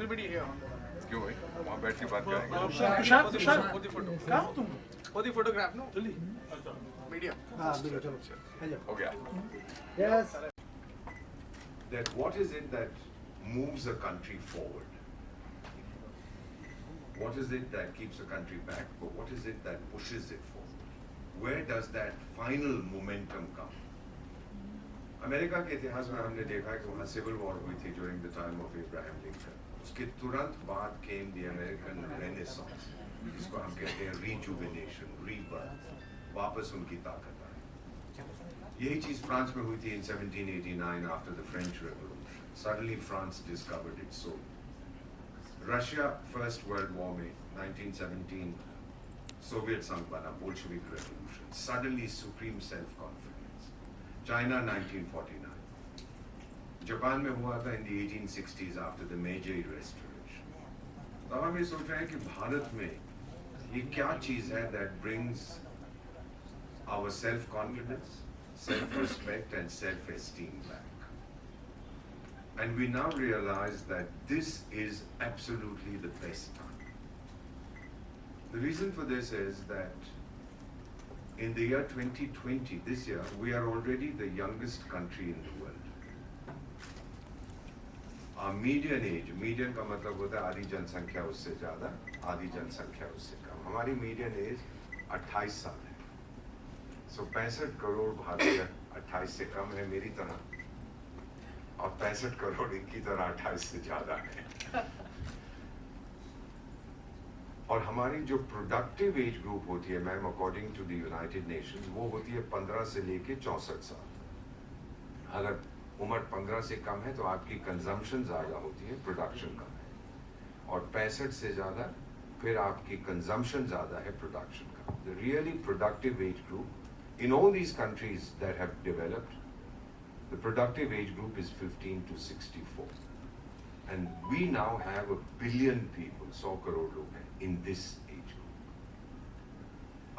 everybody here. क्यों भाई वहाँ बैठ के बात करेंगे तुषार for the photo. कहाँ हो तुम? For the photograph, no? जल्दी. Media. हाँ बिल्कुल चलो. हो गया Yes. That what is it that moves a country forward? What is it that keeps a country back? But what is it that pushes it forward? Where does that final momentum come? America के इतिहास में हमने देखा कि वहाँ civil war हुई थी during the time of Abraham Lincoln. उसके तुरंत बाद came the American Renaissance, जिसको हम कहते हैं rejuvenation, rebirth, वापस उनकी ताकत आई. यही चीज़ फ्रांस में हुई थी in 1789 after the French Revolution. Suddenly France discovered its soul. Russia First World War में 1917 Soviet संघ बना, Bolshevik Revolution. Suddenly supreme self-confidence. China 1949. Japan में हुआ था in the 1860s after the Meiji Restoration. तो हम ये सोच रहे हैं कि भारत में ये क्या चीज़ है that brings our self-confidence, self-respect and self-esteem back. And we now realize that this is absolutely the best time. The reason for this is that in the year 2020, this year, we are already the youngest country in the world. Our median age, median का मतलब होता है आधी जनसंख्या उससे ज़्यादा, आधी जनसंख्या उससे कम. हमारी median age 28 साल है. So 65 करोड़ भारतीय 28 से कम है मेरी तरह. और 65 करोड़ इनकी तरह 28 से ज़्यादा है. और हमारी जो प्रोडक्टिव एज ग्रुप होती है ma'am according to the United Nations वो होती है 15 से लेके 64 साल. अगर उम्र 15 से कम है तो आपकी कंजम्पशन ज़्यादा होती है, प्रोडक्शन कम है. और 65 से ज़्यादा फिर आपकी कंजम्पशन ज़्यादा है, production come. The really productive age group in all these countries that have developed, the productive age group is 15 to 64. And we now have 1 billion people, 100 crore लोग हैं in this age group.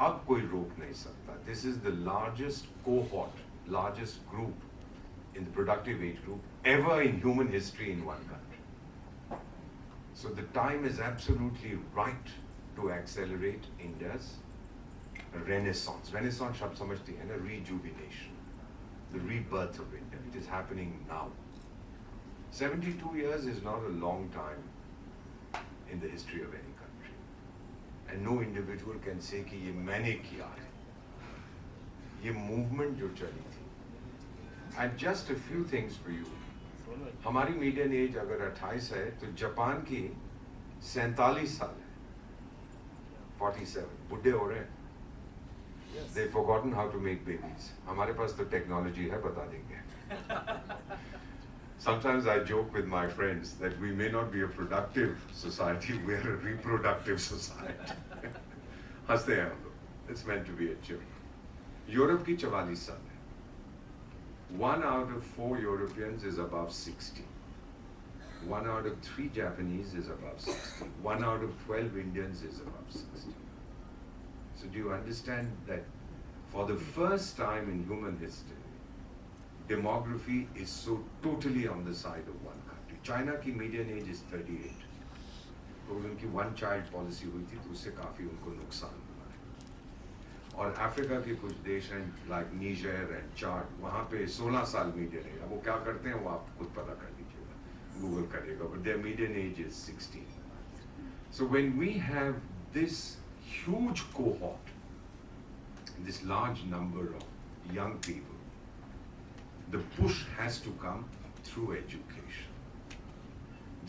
अब कोई रोक नहीं सकता. This is the largest cohort, largest group in the productive age group ever in human history in one country. So the time is absolutely right to accelerate India's renaissance. Renaissance शब्द समझती है ना, rejuvenation. The rebirth of India. It is happening now. 72 years is not a long time in the history of any country. And no individual can say कि ये मैंने किया है. ये movement जो चली थी. And just a few things for you. हमारी median age अगर 28 है तो जापान की 47 साल है. 47. बुढ़े हो रहे हैं. They've forgotten how to make babies. हमारे पास तो technology है, बता देंगे. Sometimes I joke with my friends that we may not be a productive society, we are a reproductive society. हंसते हैं हम लोग. It's meant to be a joke. Europe की 44 साल है. 1 out of 4 Europeans is above 60. 1 out of 3 Japanese is above 60. 1 out of 12 Indians is above 60. So do you understand that for the first time in human history, demography is so totally on the side of one country. China की median age is 38. तो उनकी one child policy हुई थी तो उससे काफ़ी उनको नुकसान हुआ है. और अफ्रीका के कुछ देश हैं like Niger and Chad, वहाँ पे 16 साल median age. अब वो क्या करते हैं वो आप खुद पता कर लीजिएगा, Google करिएगा. But their median age is 16. So when we have this huge cohort, this large number of young people, the push has to come through education.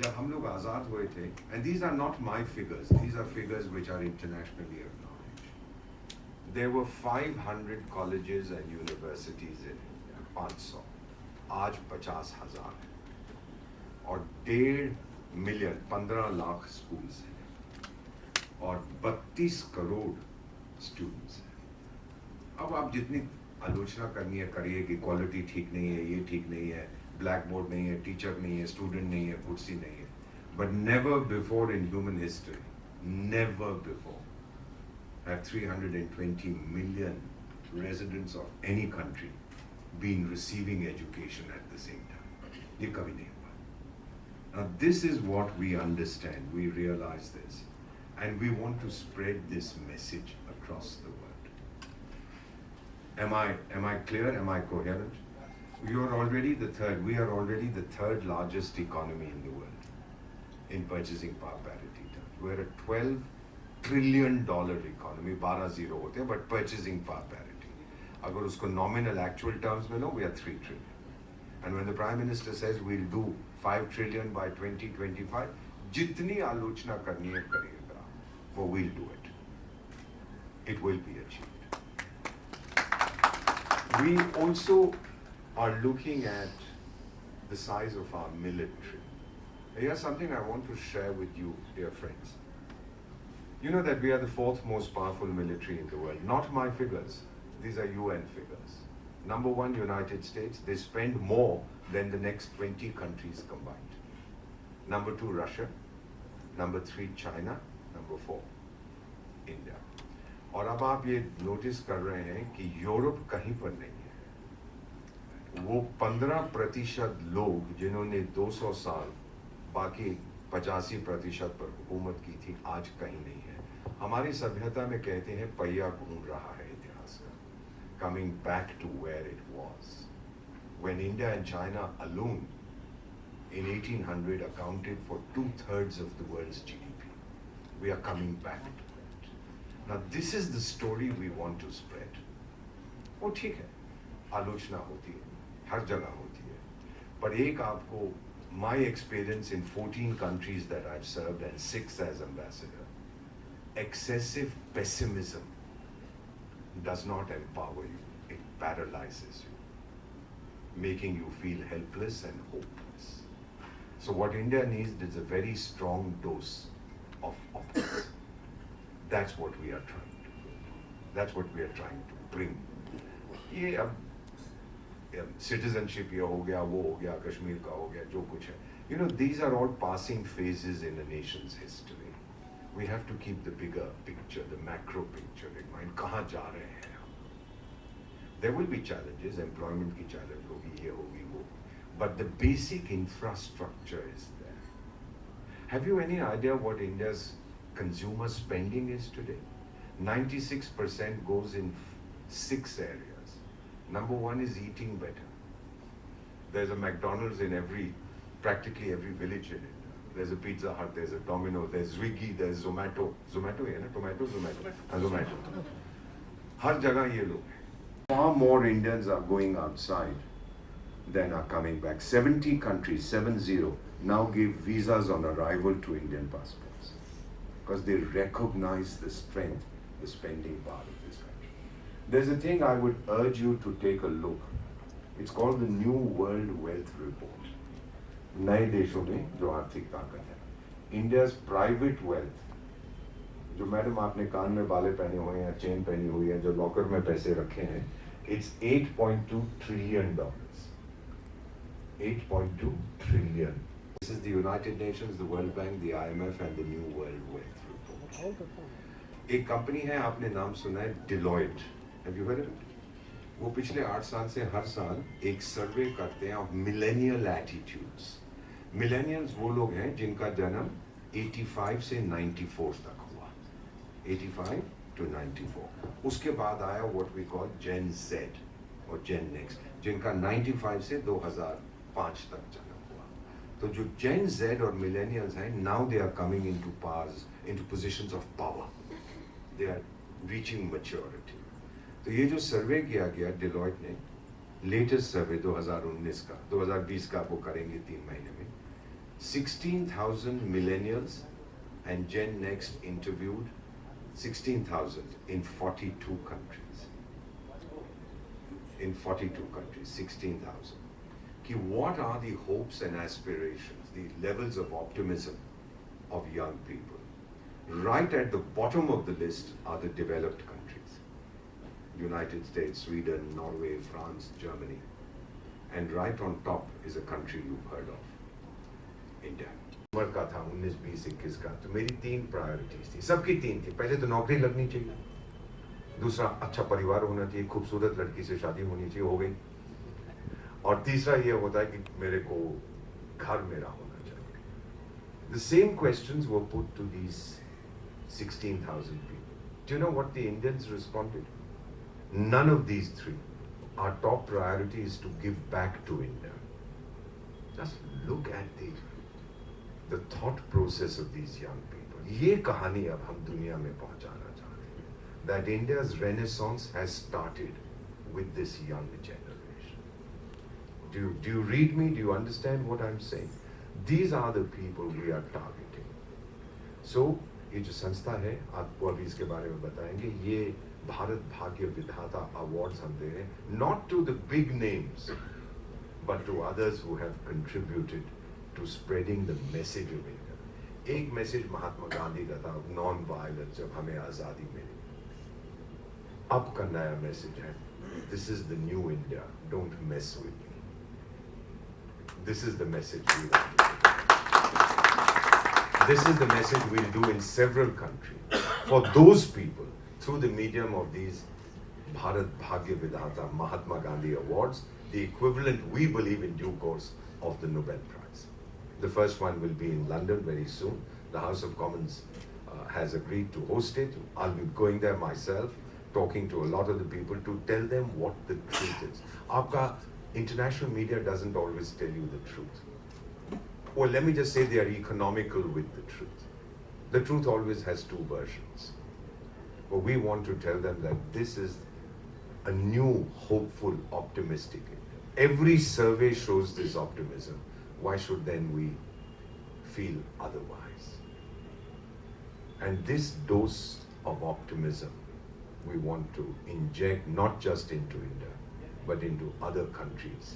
जब हम लोग आज़ाद हुए थे, and these are not my figures, these are figures which are internationally acknowledged. There were 500 colleges and universities in India, 500. आज 50,000 है. और 1.5 million, 15 lakh schools हैं. और 32 करोड़ स्टूडेंट्स हैं. अब आप जितनी आलोचना करनी है करिए कि क्वालिटी ठीक नहीं है, ये ठीक नहीं है, ब्लैक बोर्ड नहीं है, टीचर नहीं है, स्टूडेंट नहीं है, कुर्सी नहीं है. But never before in human history, never before have 320 million residents of any country been receiving education at the same time. ये कभी नहीं हुआ. Now this is what we understand, we realize this, and we want to spread this message across the world. Am I clear? Am I coherent? We are already the third largest economy in the world in purchasing power parity terms. We're a $12 trillion economy, 12 zero होते हैं, but purchasing power parity. अगर उसको nominal actual terms में लो, we are 3 trillion. And when the Prime Minister says we'll do 5 trillion by 2025, जितनी आलोचना करनी है करिएगा, वो we'll do it. It will be achieved. We also are looking at the size of our military. Here's something I want to share with you, dear friends. You know that we are the 4th most powerful military in the world. Not my figures. These are UN figures. Number 1, United States. They spend more than the next 20 countries combined. Number 2, Russia. Number 3, China. Number 4, India. और अब आप ये notice कर रहे हैं कि Europe कहीं पर नहीं है. वो 15% लोग जिन्होंने 200 साल बाकी 85% पर हुकूमत की थी, आज कहीं नहीं है. हमारी सभ्यता में कहते हैं पहिया घूम रहा है इतिहास का. Coming back to where it was. When India and China alone in 1800 accounted for 2/3 of the world's GDP. We are coming back to it. Now this is the story we want to spread. वो ठीक है, आलोचना होती है, हर जगह होती है, पर एक आपको my experience in 14 countries that I've served and 6 as ambassador, excessive pessimism does not empower you, it paralyzes you, making you feel helpless and hopeless. So what India needs is a very strong dose of optimism. That's what we are trying to do. That's what we are trying to bring. ये अब citizenship ये हो गया, वो हो गया, कश्मीर का हो गया, जो कुछ है. You know, these are all passing phases in a nation's history. We have to keep the bigger picture, the macro picture in mind. कहाँ जा रहे हैं हम? There will be challenges, employment की challenge होगी, ये होगी, वो. But the basic infrastructure is there. Have you any idea what India's consumer spending is today? 96% goes in 6 areas. Number 1 is eating better. There's a McDonald's in practically every village in India. There's a Pizza Hut, there's a Domino, there's Swiggy, there's Zomato. Zomato है ना? Zomato. Zomato. हर जगह ये लोग हैं. Far more Indians are going outside than are coming back. 70 countries, 70, now give visas on arrival to Indian passports because they recognize the strength, the spending power of this country. There's a thing I would urge you to take a look. It's called the New World Wealth Report. नए देशों में जो आर्थिक ताकत है, India's private wealth, जो madam आपने कान में बाले पहने हुए हैं, चेन पहनी हुई है, जो लॉकर में पैसे रखे हैं, it's $8.2 trillion. 8.2 trillion. This is the United Nations, the World Bank, the IMF, and the New World Wealth Report. एक कंपनी है, आपने नाम सुना है, Deloitte. Have you heard of it? वो पिछले 8 साल से हर साल एक सर्वे करते हैं of millennial attitudes. Millennials वो लोग हैं जिनका जन्म 85 से 94 तक हुआ. 85 to 94. उसके बाद आया what we call Gen Z और Gen Next, जिनका 95 से 2005 तक जन्म हुआ. तो जो Gen Z और Millennials हैं, now they are coming into positions of power. They are reaching maturity. तो ये जो सर्वे किया गया डिलॉयट ने, लेटेस्ट सर्वे 2019 का, 2020 का वो करेंगे 3 महीने में, 16,000 millennials and Gen Next interviewed 16,000 in 42 countries. In 42 countries, 16,000. कि what are the hopes and aspirations, the levels of optimism of young people? Right at the bottom of the list are the developed countries. United States, Sweden, Norway, France, Germany. And right on top is a country you've heard of, India. जनवर का था 19, 20, 21 का. तो मेरी 3 priorities थी, सबकी 3 थी. पहले तो नौकरी लगनी चाहिए, दूसरा अच्छा परिवार होना चाहिए, खूबसूरत लड़की से शादी होनी चाहिए, हो गई, और तीसरा ये होता है कि मेरे को घर मेरा होना चाहिए. The same questions were put to these 16,000 people. Do you know what the Indians responded? None of these three. Our top priority is to give back to India. Just look at the thought process of these young people. ये कहानी अब हम दुनिया में पहुंचाना चाहते हैं. That India's renaissance has started with this young generation. Do you read me? Do you understand what I'm saying? These are the people we are targeting. So ये जो संस्था है, आपको अभी इसके बारे में बताएंगे, ये भारत भाग्य विधाता अवार्ड्स हम दे रहे हैं, not to the big names, but to others who have contributed to spreading the message of India. एक मैसेज महात्मा गांधी का था, नॉन वायलेंस, जब हमें आज़ादी मिली. अब का नया मैसेज है, this is the new India, don't mess with me. This is the message we want to do. This is the message we'll do in several countries. For those people, through the medium of these Bharat Bhagya Vidhata Mahatma Gandhi Awards, the equivalent, we believe, in due course, of the Nobel Prize. The first one will be in London very soon. The House of Commons has agreed to host it. I'll be going there myself, talking to a lot of the people to tell them what the truth is. Aapka international media doesn't always tell you the truth. Or let me just say they are economical with the truth. The truth always has two versions. But we want to tell them that this is a new, hopeful, optimistic India. Every survey shows this optimism. Why should then we feel otherwise? And this dose of optimism we want to inject not just into India, but into other countries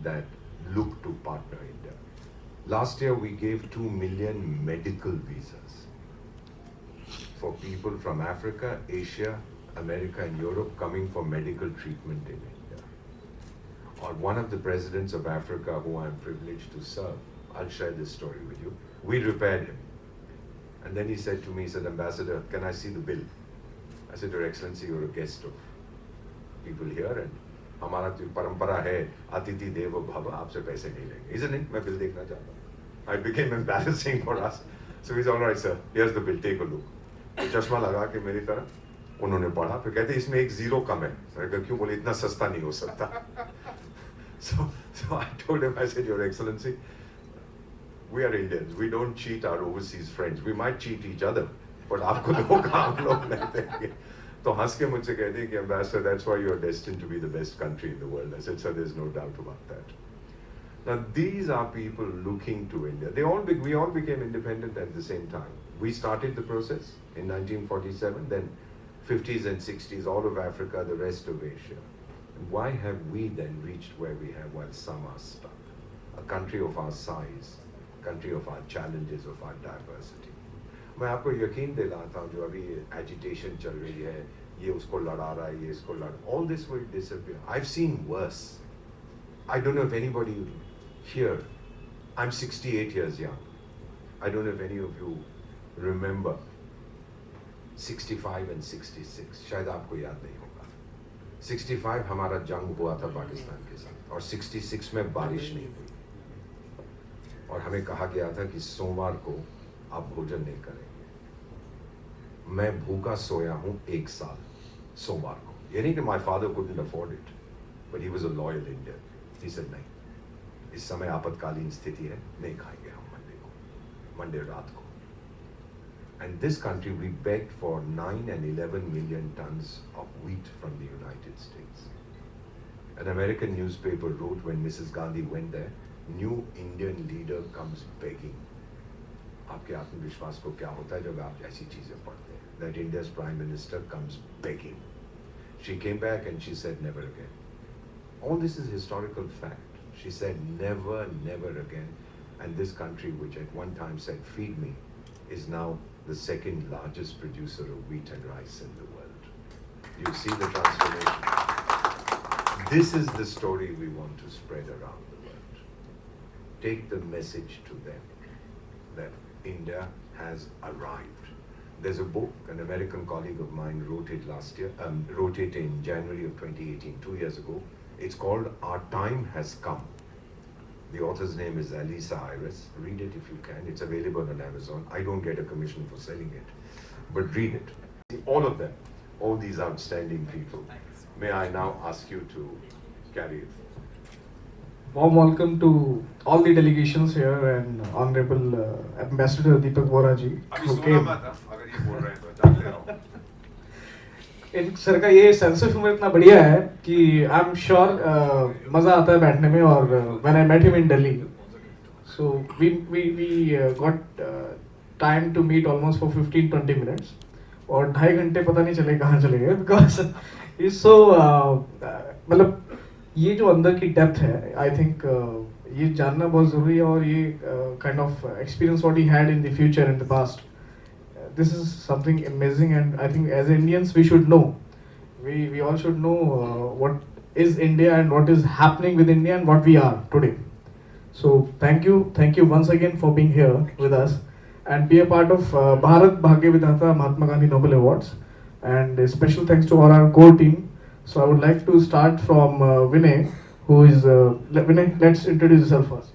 that look to partner India. Last year we gave 2 million medical visas for people from Africa, Asia, America and Europe coming for medical treatment in India. Or one of the presidents of Africa who I am privileged to serve, I'll share this story with you. We repaired him. And then he said to me, he said, Ambassador, can I see the bill? I said, Your Excellency, you're a guest of people here and हमारा जो परंपरा है अतिथि देवो भव, आपसे पैसे नहीं लेंगे. Isn't it? मैं बिल देखना चाहता हूँ. I became embarrassing for us. So he's all right, sir. Here's the bill. Take a look. चश्मा लगा के मेरी तरफ उन्होंने पढ़ा, फिर कहते इसमें एक जीरो कम है. मैंने कहा क्यों? बोले इतना सस्ता नहीं हो सकता. So I told him, I said, Your Excellency, we are Indians. We don't cheat our overseas friends. We might cheat each other, but आपको धोखा हम लोग नहीं देंगे. तो हंस के मुझसे कहते हैं कि Ambassador, that's why you are destined to be the best country in the world. I said, sir, there's no doubt about that. Now these are people looking to India. We all became independent at the same time. We started the process in 1947, then 50s and 60s, all of Africa, the rest of Asia. And why have we then reached where we have while some are stuck? A country of our size, a country of our challenges, of our diversity. मैं आपको यकीन दिलाता हूँ जो अभी agitation चल रही है, ये उसको लड़ा रहा है, ये इसको लड़ा, all this will disappear. I've seen worse. I don't know if anybody here, I'm 68 years young. I don't know if any of you remember 65 and 66. शायद आपको याद नहीं होगा. 65 हमारा जंग हुआ था पाकिस्तान के साथ और 66 में बारिश नहीं हुई और हमें कहा गया था कि सोमवार को आप भोजन नहीं करेंगे. मैं भूखा सोया हूँ 1 साल सोमवार को. ये नहीं कि my father couldn't afford it, but he was a loyal Indian. He said नहीं, इस समय आपातकालीन स्थिति है, नहीं खाएंगे हम मंडे रात को. And this country, we begged for 9 and 11 million tons of wheat from the United States. An American newspaper wrote when Mrs. Gandhi went there, new Indian leader comes begging. आपके आत्मविश्वास को क्या होता है जब आप ऐसी चीजें पढ़ते हैं? That India's Prime Minister comes begging. She came back and she said never again. All this is historical fact. She said never, never again. And this country, which at one time said feed me, is now the second largest producer of wheat and rice in the world. You see the transformation. This is the story we want to spread around the world. Take the message to them that India has arrived. There's a book, an American colleague of mine wrote it last year, wrote it in January of 2018, 2 years ago. It's called Our Time Has Come. The author's name is Alisa Iris. Read it if you can. It's available on Amazon. I don't get a commission for selling it, but read it. All of them, all these outstanding people. May I now ask you to carry it? Warm welcome to all the delegations here and Honorable Ambassador Deepak Vora ji अभी who सोना came. मत अगर ये बोल रहे हैं तो जानते रहो. इन सर का ये सेंस ऑफ ह्यूमर इतना बढ़िया है कि आई एम श्योर मजा आता है बैठने में और when I met him in Delhi so we got time to meet almost for 15-20 minutes और 2.5 घंटे पता नहीं चले कहाँ चले गए बिकॉज इज सो मतलब ये जो अंदर की डेप्थ है आई थिंक ये जानना बहुत ज़रूरी है और ये kind of experience what he had in the future in the past this is something amazing and I think as Indians we should know we all should know what is India and what is happening with India and what we are today. So thank you once again for being here with us and be a part of Bharat Bhagya Vidhata Mahatma Gandhi Nobel Awards and a special thanks to all our core team. So I would like to start from Vinay who is Vinay, let's introduce yourself first.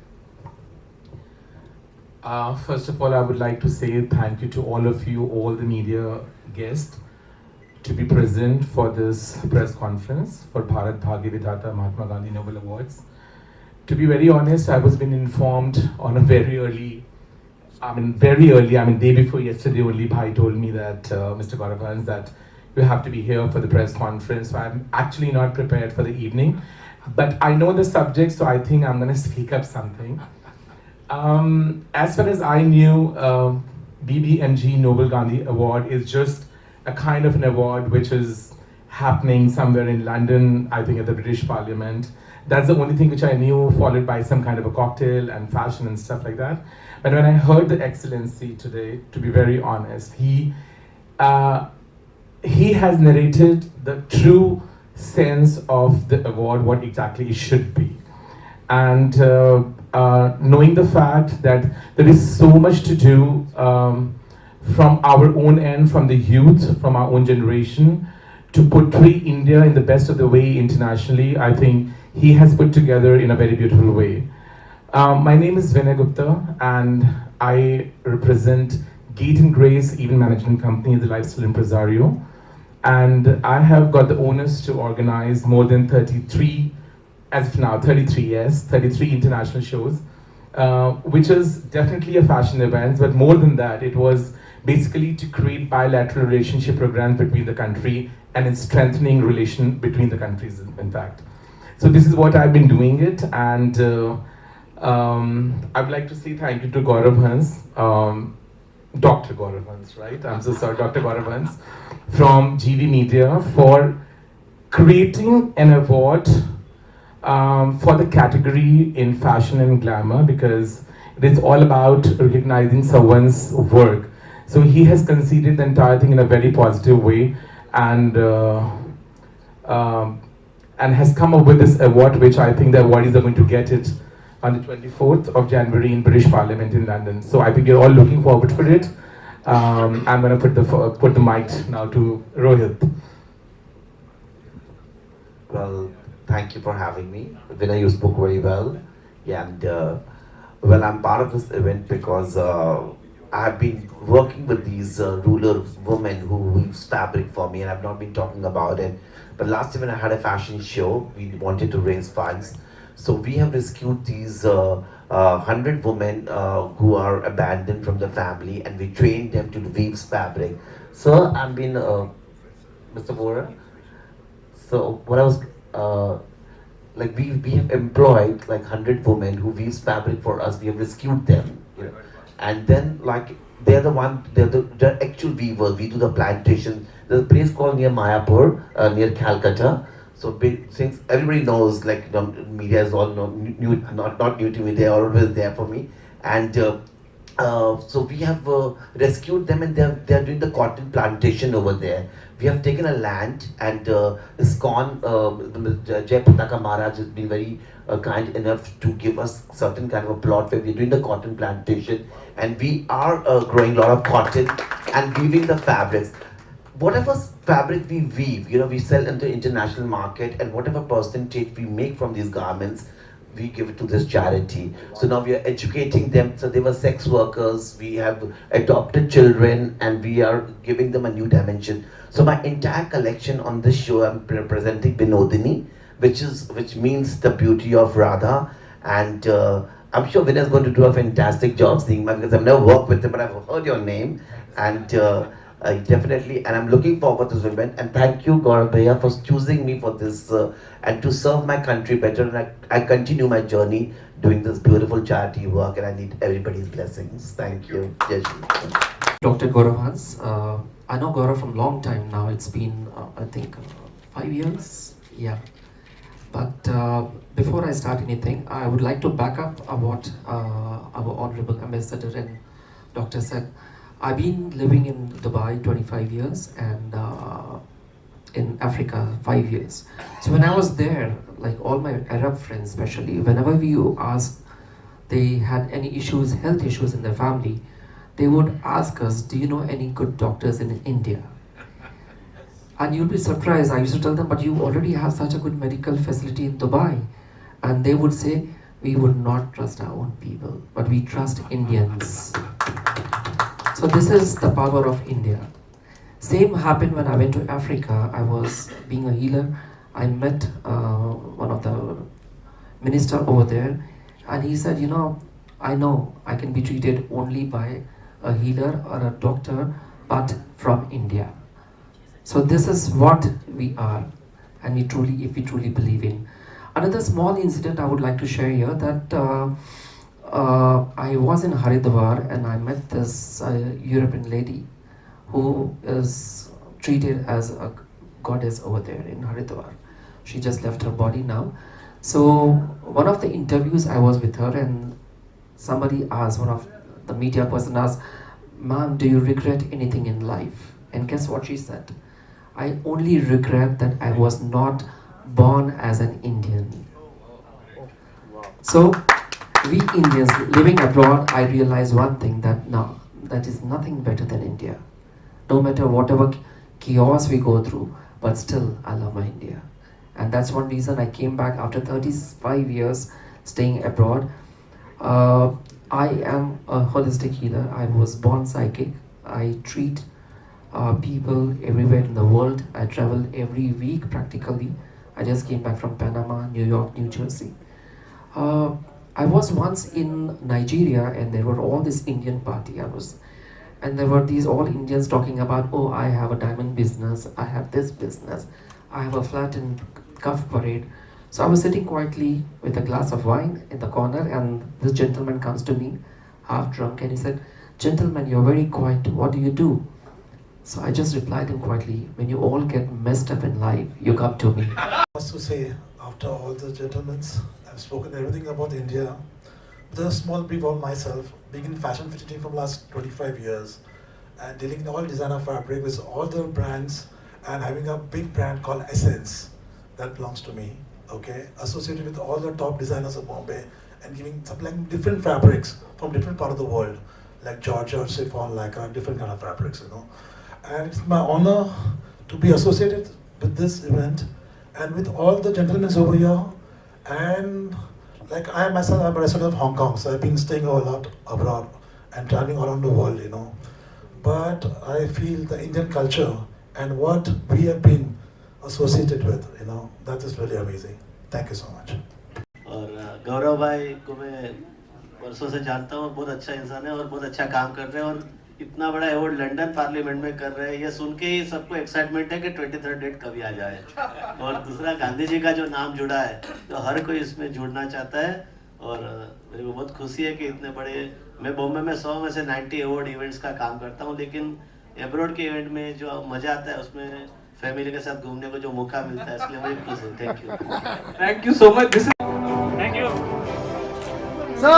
First of all, I would like to say thank you to all of you, all the media guests, to be present for this press conference for Bharat Bhagya Vidhata Mahatma Gandhi Nobel Awards. To be very honest, I was been informed on a very early, day before yesterday only, Bhai told me that, Mr. Gaurav, that you have to be here for the press conference. So I'm actually not prepared for the evening, but I know the subject, so I think I'm going to speak up something. As far as I knew, BBMG Nobel Gandhi Award is just a kind of an award which is happening somewhere in London, I think at the British Parliament. That's the only thing which I knew, followed by some kind of a cocktail and fashion and stuff like that. But when I heard the Excellency today, to be very honest, he has narrated the true sense of the award, what exactly it should be. And knowing the fact that there is so much to do from our own end, from the youth, from our own generation, to portray India in the best of the way internationally, I think he has put together in a very beautiful way. My name is Vinay Gupta and I represent Gate and Grace Event Management Company, the lifestyle impresario. And I have got the honors to organize more than 33 international shows, which is definitely a fashion event, but more than that, it was basically to create bilateral relationship programs between the country and in strengthening relation between the countries, in fact. So this is what I've been doing it, and I would like to say thank you to Gaurav Hans, Dr. Gaurav Hans, right? I'm so sorry, Dr. Gaurav Hans from GV Media for creating an award for the category in fashion and glamour, because it is all about recognizing someone's work. So he has conceived the entire thing in a very positive way and has come up with this award, which I think the awardees are going to get it on the 24th of January in British Parliament in London. So I think we're all looking forward for it. I'm going to put the mic now to Rohit. Well, thank you for having me. Vinay, you spoke very well. Yeah, and well, I'm part of this event because I've been working with these rural women who weaves fabric for me, and I've not been talking about it. But last time when I had a fashion show, we wanted to raise funds. So we have rescued these 100 women who are abandoned from the family, and we trained them to weave fabric. So I've been, Mr. Vora. So what I was, like we have employed like 100 women who weaves fabric for us. We have rescued them, you know. And then like they're the actual weavers. We do the plantation. There's a place called near Mayapur, near Calcutta. So since everybody knows, like the media is all not new to me, they are always there for me. And so we have rescued them, and they're doing the cotton plantation over there. We have taken a land, and ISKCON, Jai Pataka Maharaj has been very kind enough to give us certain kind of a plot where we're doing the cotton plantation, and we are growing a lot of cotton and weaving the fabrics. Whatever fabric we weave, you know, we sell into international market, and whatever percentage we make from these garments, we give it to this charity. So now we are educating them. So they were sex workers, we have adopted children, and we are giving them a new dimension. So my entire collection on this show, I'm presenting Binodini, which means the beauty of Radha. And I'm sure Vinay is going to do a fantastic job seeing my, because I've never worked with him, but I've heard your name. And definitely, and I'm looking forward to this event. And thank you, Gaurav Bhaiya, for choosing me for this and to serve my country better. And I continue my journey doing this beautiful charity work, and I need everybody's blessings. Thank you. Jai Shri. Dr. Gaurav Hans. I know Gaurav from long time now. It's been, I think, 5 years. Yeah. But before I start anything, I would like to back up what our Honorable Ambassador and Doctor said. I've been living in Dubai 25 years and in Africa 5 years. So when I was there, like all my Arab friends especially, whenever we asked they had any issues, health issues in their family, they would ask us, do you know any good doctors in India? And you'll be surprised, I used to tell them, but you already have such a good medical facility in Dubai. And they would say, we would not trust our own people, but we trust Indians. So this is the power of India. Same happened when I went to Africa. I was being a healer. I met one of the minister over there, and he said, you know I can be treated only by a healer or a doctor, but from India. So this is what we are, and if we truly believe in. Another small incident I would like to share here, that I was in Haridwar and I met this European lady who is treated as a goddess over there in Haridwar. She just left her body now. So one of the interviews I was with her, and somebody asked, one of the media person asked, "Ma'am, do you regret anything in life?" And guess what she said? "I only regret that I was not born as an Indian." So we Indians living abroad, I realized one thing, that no, that is nothing better than India. No matter whatever chaos we go through, but still I love my India. And that's one reason I came back after 35 years staying abroad. I am a holistic healer. I was born psychic. I treat people everywhere in the world. I travel every week practically. I just came back from Panama, New York, New Jersey. I was once in Nigeria, and there were all this Indian party. And there were these all Indians talking about, oh, I have a diamond business, I have this business, I have a flat in Cuff Parade. So I was sitting quietly with a glass of wine in the corner, and this gentleman comes to me, half drunk, and he said, "Gentleman, you're very quiet, what do you do?" So I just replied him quietly, "When you all get messed up in life, you come to me." What's to say, after all the gentlemen's, I've spoken everything about India. With a small brief on myself, being in fashion fraternity from last 25 years, and dealing in all designer fabric with all the brands, and having a big brand called Essence, that belongs to me, okay? Associated with all the top designers of Bombay, and supplying different fabrics from different part of the world, like Georgia, chiffon, lycra, different kind of fabrics, And it's my honor to be associated with this event, and with all the gentlemen over here. And like I myself, I'm a resident of Hong Kong, so I've been staying a lot abroad and traveling around the world, But I feel the Indian culture and what we have been associated with, that is really amazing. Thank you so much. और गौरव भाई को मैं वर्षों से जानता हूँ, बहुत अच्छा इंसान है और बहुत अच्छा काम कर रहे हैं, और इतना बड़ा अवार्ड लंदन पार्लियामेंट में कर रहे हैं, ये सुन के ही सबको एक्साइटमेंट है कि 23rd डेट कभी आ जाए। और दूसरा, गांधी जी का जो नाम जुड़ा है, तो हर कोई इसमें जुड़ना चाहता है, और मेरे को बहुत खुशी है कि इतने बड़े, मैं बॉम्बे में 100 में से 90 अवार्ड इवेंट्स का काम करता हूँ, लेकिन एब्रॉड के इवेंट में जो मज़ा आता है उसमें फैमिली के साथ घूमने को जो मौका मिलता है, इसलिए मैं खुश हूँ। Thank you so much. This is Thank you. Sir.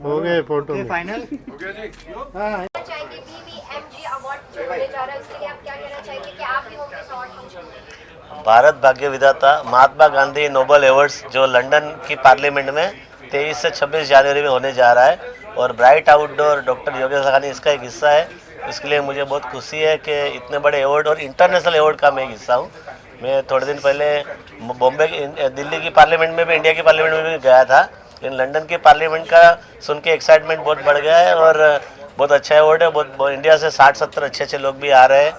हो गए फोटो फाइनल हो गया जी। हाँ चाहेंगे BBMG अवार्ड जो होने जा रहा है, उसके लिए आप क्या कहना चाहेंगे कि आप भी होंगे इस अवार्ड फंक्शन में? भारत भाग्य विधाता महात्मा गांधी नोबल अवार्ड्स जो लंदन की पार्लियामेंट में 23 से 26 जनवरी में होने जा रहा है, और ब्राइट आउटडोर डॉक्टर योगेश सखानी इसका एक हिस्सा है। इसके लिए मुझे बहुत खुशी है कि इतने बड़े अवार्ड और इंटरनेशनल अवार्ड का मैं एक हिस्सा हूँ। मैं थोड़े दिन पहले बॉम्बे दिल्ली की पार्लियामेंट में भी, इंडिया की पार्लियामेंट में भी गया था, लेकिन लंदन की पार्लियामेंट का सुन के एक्साइटमेंट बहुत बढ़ गया है और बहुत अच्छा अवार्ड है। बहुत इंडिया से 60-70 अच्छे लोग भी आ रहे हैं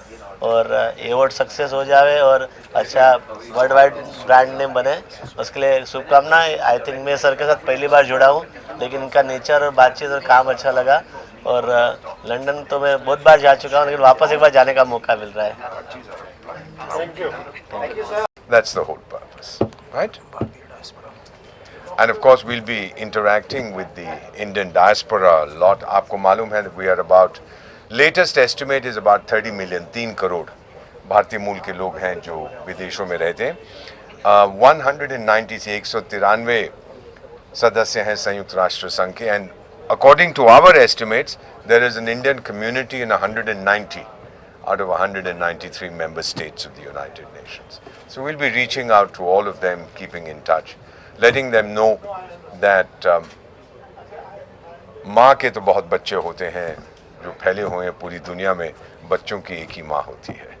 और अवार्ड सक्सेस हो जावे और अच्छा वर्ल्ड वाइड ब्रांड नेम बने, उसके लिए शुभकामनाएं। आई थिंक मैं सर के साथ पहली बार जुड़ा हूँ, लेकिन इनका नेचर और बातचीत और काम अच्छा लगा और लंदन तो मैं बहुत बार जा चुका हूँ, लेकिन वापस एक बार जाने का मौका मिल रहा है। Thank you. That's the whole purpose, right? And of course, we'll be interacting with the Indian diaspora a lot. आपको मालूम है that we are about, latest estimate is about 30 million, 3 crore भारतीय मूल के लोग हैं जो विदेशों में रहते हैं। 190 से 193 सदस्य हैं संयुक्त राष्ट्र संघ के, and according to our estimates, there is an Indian community in 190 out of 193 member states of the United Nations. So we'll be reaching out to all of them, keeping in touch, letting them know that माँ के तो बहुत बच्चे होते हैं जो फैले हुए हैं पूरी दुनिया में, बच्चों की एक ही माँ होती है,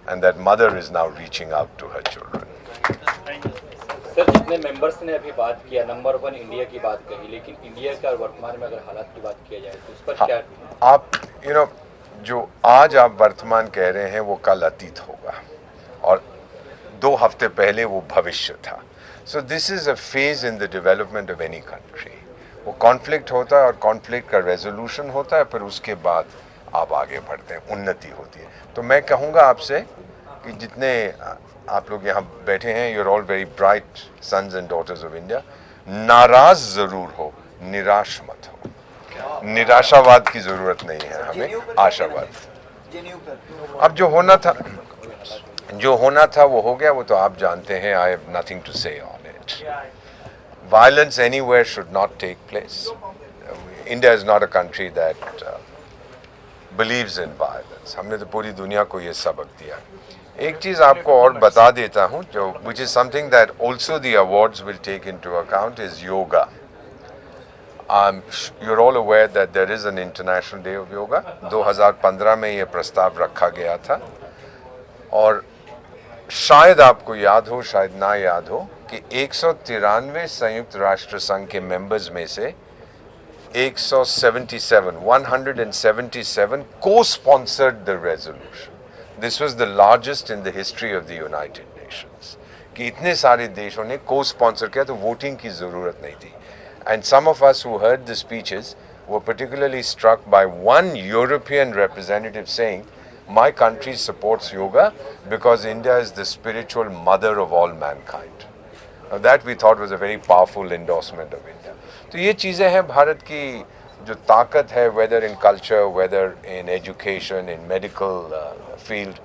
and that mother is now reaching out to her children. Sir, जितने मेंबर्स ने अभी बात किया, नंबर 1 इंडिया की बात कही, लेकिन इंडिया का वर्तमान में अगर हालात की बात किया जाए तो उस पर क्या? आप जो आज आप वर्तमान कह रहे हैं वो कल अतीत होगा और 2 हफ्ते पहले वो भविष्य था। So this is a phase in the development of any country. वो कॉन्फ्लिक्ट होता है और कॉन्फ्लिक्ट का रेजोल्यूशन होता है, फिर उसके बाद आप आगे बढ़ते हैं, उन्नति होती है। तो मैं कहूँगा आपसे कि जितने आप लोग यहाँ बैठे हैं, you are all very bright sons and daughters of India, नाराज ज़रूर हो, निराश मत हो। निराशावाद की ज़रूरत नहीं है, हमें आशावाद। अब जो होना था वो हो गया, वो तो आप जानते हैं। आई हैव नथिंग टू से on it. Violence anywhere should not take place. India is not a country that believes in violence. हमने तो पूरी दुनिया को ये सबक दिया। एक चीज़ आपको और बता देता हूँ, जो which is something that also the awards will take into account is yoga. You're all aware that there is an International Day of Yoga. 2015 में ये प्रस्ताव रखा गया था और शायद आपको याद हो, शायद ना याद हो कि 193 संयुक्त राष्ट्र संघ के मेंबर्स में से 177 co-sponsored the resolution. This was the largest in the history of the United Nations. कि इतने सारे देशों ने co-sponsor किया, तो वोटिंग की ज़रूरत नहीं थी। And some of us who heard the speeches were particularly struck by one European representative saying, "My country supports yoga because India is the spiritual mother of all mankind." Now that we thought was a very powerful endorsement of India. तो ये चीज़ें हैं भारत की जो ताकत है, whether in culture, whether in education, in medical field,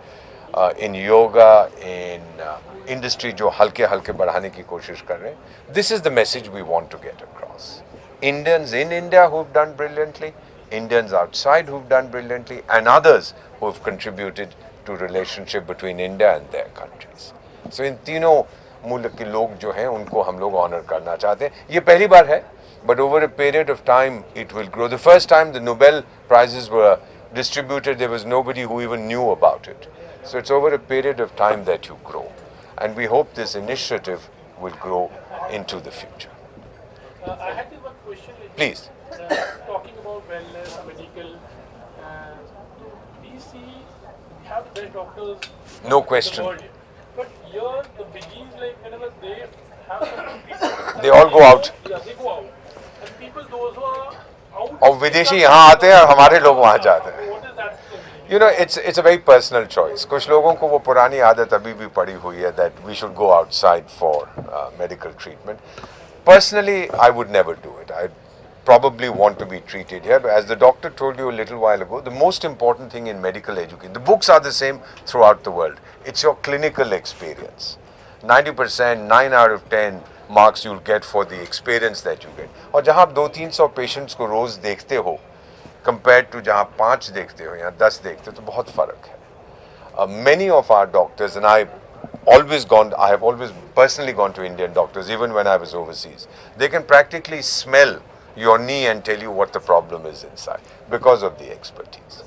in yoga, in industry जो हल्के बढ़ाने की कोशिश कर रहे हैं. This is the message we want to get across. Indians in India who've done brilliantly, Indians outside who've done brilliantly, and others who've contributed to relationship between India and their countries. So इन तीनों मुल्क के लोग जो हैं उनको हम लोग honour करना चाहते हैं। ये पहली बार है, but over a period of time it will grow. The first time the Nobel prizes were distributed, there was nobody who even knew about it. So it's over a period of time that you grow, and we hope this initiative will grow into the future. I had one question. Please. Talking about wellness, medical, we see we have the best doctors. No question. But here the biggies, like whenever they have some people, They all go out. Yeah, they go out. And people those who are out. और विदेशी यहाँ आते हैं और हमारे लोग वहाँ जाते हैं। What is that? You know, it's a very personal choice. कुछ लोगों को वो पुरानी आदत अभी भी पड़ी हुई है that we should go outside for medical treatment. Personally, I would never do it. I probably want to be treated here. But as the doctor told you a little while ago, the most important thing in medical education, the books are the same throughout the world. It's your clinical experience. 90%, 9 out of 10 marks you'll get for the experience that you get. और जहाँ आप 200-300 patients को रोज देखते हो, compared to जहाँ 5 देखते हो या 10 देखते हो, तो बहुत फर्क है. Many of our doctors, and I have always personally gone to Indian doctors, even when I was overseas. They can practically smell your knee and tell you what the problem is inside because of the expertise.